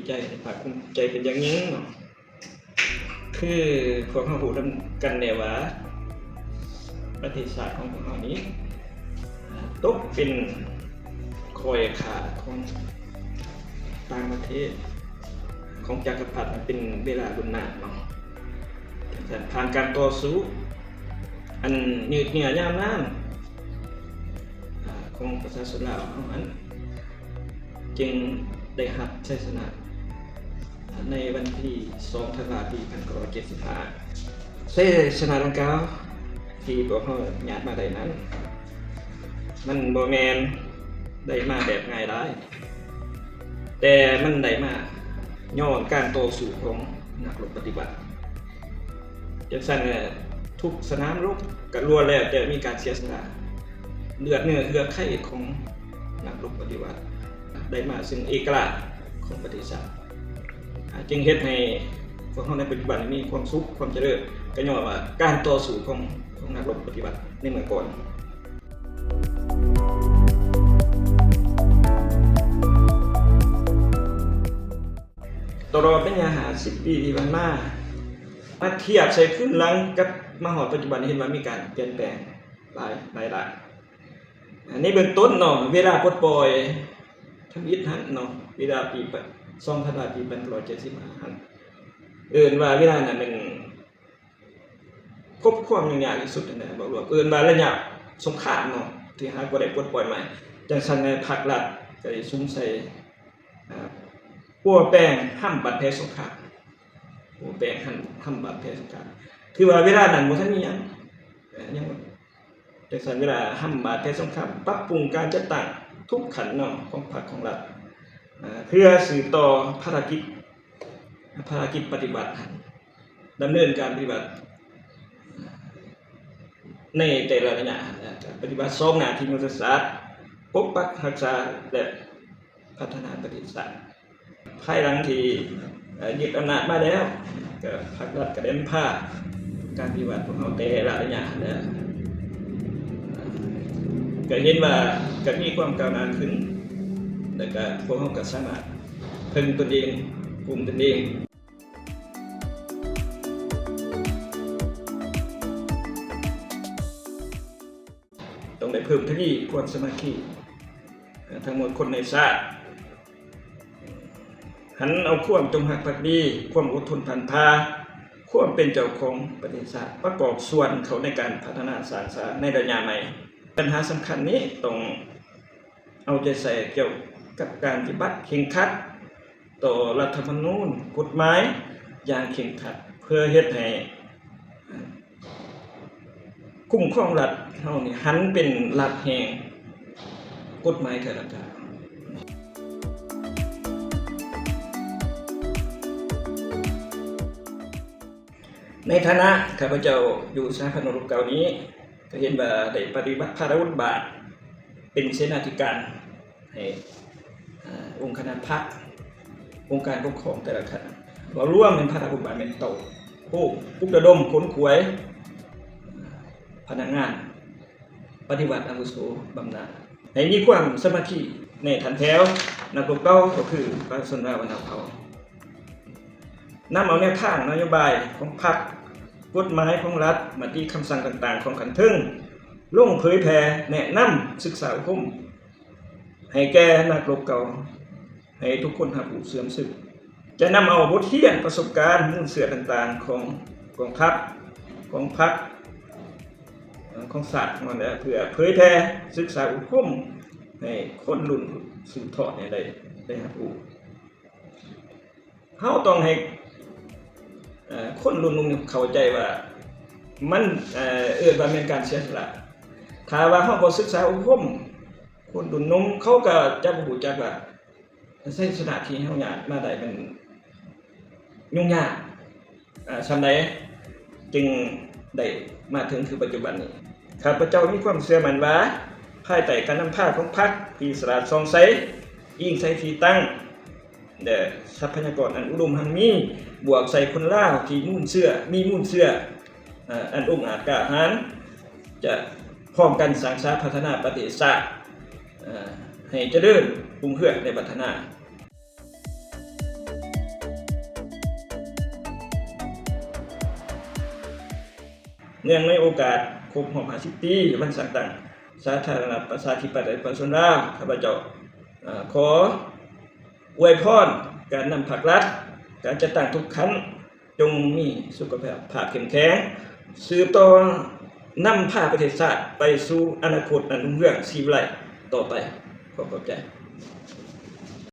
ใจภาคภูมิใจเป็นอย่างยิ่งเนาะคือพวกเขาหูกันเนี่ยว่าประเทศชาติของพวกเรานี้ตกเป็นคอยขาดของต่างประเทศของจักรพรรดิเป็นเวลารุนแรงเนาะผ่านการต่อสู้อันยืดเหนี่ยวยาวนานของประชาชนลาวนั้นจึงได้รับชัยชนะในวันที่2 ธันวาคม ปี 1975ชัยชนะดังกล่าวที่พวกเขาญาติมาได้นั้นมันบ่แม่นได้มาแบบง่ายดายแต่มันได้มาย้อนการต่อสู้ของนักรบปฏิบัติจังซั่นทุกสนามรบก็ล้วนแล้วแต่มีการเสียสละเลือดเนื้อเหือดไข้ของนักรบปฏิบัติได้มาซึ่งเอกลักษณ์ของประเทศชาติจึงเฮ็ดให้พวกเราในปัจจุบันมีความสุขความเจริญก็ย้อนว่าการต่อสู้ของนักรบปฏิบัติในเมื่อก่อนตลอดระยะ50 ปีที่ผ่านมาเทียบใส่ขึ้นหลังกับมาฮอดปัจจุบันเห็นว่ามีการเปลี่ยนแปลงหลายในเบื้องต้นเนาะเวลาปลดปล่อยทำอิฐหันเนาะเวลาปี2 ธันวาคม ปี 1975หันว่าเวลานั้นเป็นครบความยุ่งยากที่สุดนะบอกว่าว่าระยะสงครามเนาะที่หาบ่ได้ปลดปล่อยใหม่จังซั่นในภาครัฐก็ได้ซุ่มใส่ปัวแป้งห้ำบาดแผลสงครามปัวแป้งห้ำบาดแผลสงครามคือว่าเวลานั้นบ่ทันมีหยังจังซั่นเวลาห้ำบาดแผลสงครามปรับปรุงการจัดตั้งทุกขั้นเนาะของภาคของรัฐเพื่อสืบต่อภารกิจปฏิบัติดำเนินการปฏิบัติในแต่ละระยะปฏิบัติ2 หน้าที่ยุทธศาสตร์ปกปักรักษาและพัฒนาประเทศชาติภายหลังที่ยึดอำนาจมาแล้วก็ภาครัฐก็ได้พาการปฏิบัติของเขาแต่ละระยะแล้วก็เห็นว่าก็มีความก้าวหน้าขึ้นแล้วก็พวกเขาก็สามารถพึ่งตนเองกลุ่มตนเองต้องได้เพิ่มทวีความสามัคคีทั้งหมดคนในชาติหันเอาความจงรักภักดีความอดทนผ่านพาความเป็นเจ้าของประเทศชาติประกอบส่วนเขาในการพัฒนาสร้างสรรค์ในระยะใหม่ปัญหาสำคัญนี้ต้องเอาใจใส่เกี่ยวกับการปฏิบัติเคร่งครัดต่อรัฐธรรมนูญกฎหมายอย่างเคร่งครัดเพื่อเฮ็ดให้คุ้มครองรัฐเฮานี่หันเป็นรัฐแห่งกฎหมายเถิดครับในฐานะข้าพเจ้าอยู่สาธารณรัฐเก่านี้ก็เห็นว่าได้ปฏิบัติภารกิจบาทเป็นเสนาธิการให้องค์คณะพรรคองค์การปกครองแต่ละคณะเราร่วมเป็นภารกิจบาทเป็นโตผู้ปุกระดมขนขวยพนักงานปฏิบัติอาวุโสบำนาญให้มีความสมาธิในฐานแถวนักปกเป้าก็คือประชาชนราวนำเขานำเอาแนวทางนโยบายของพรรคกฎหมายของรัฐมติคำสั่งต่างๆของขันทึ่งลงเผยแผ่แนะนำศึกษาอบรมให้แก่นักรบเก่าให้ทุกคนรับรู้เสื่อมสึกจะนำเอาบทเรียนประสบการณ์มุ่งเสือต่างๆของกองทัพของพรรคของศาสตร์มันเพื่อเผยแผ่ศึกษาอบรมให้คนรุ่นสืบทอดได้รับรู้เฮาต้องให้คนรุ่นนุ่มเข้าใจว่ามันว่าเป็นการเสียสละถ้าว่าเฮาบ่ศึกษาอบรมคนรุ่นนุ่มเขาก็จะบ่รู้จักว่าเส้นสถานที่เฮาญาติมาได้เป็นยุ่งยากส่ำใดจึงได้มาถึงคือปัจจุบันนี้ข้าพเจ้ามีความเชื่อมั่นว่าภายใต้การนำพาของพรรคที่สละสองไสยิ่งใส่ที่ตั้งทรัพยากรอันอุดมหันมีบวกใส่คนลาวที่มุ่นเชื่ออันองอาจกล้าหาญจะพร้อมกันสร้างสรรค์พัฒนาประเทศชาติให้เจริญรุ่งเรืองในพัฒนา เนื่องในโอกาสครบรอบ50 ปีวันสั่งตั้งสาธารณรัฐประชาธิปไตยประชาชนลาวข้าพเจ้าขออวยพรการนำภาครัฐการจัดตั้งทุกครั้งจงมีสุขภาพเข้มแข็งสืบต่อนำพาประเทศชาติไปสู่อนาคตอันรุ่งเรืองสีวิไลต่อไปขอบใจ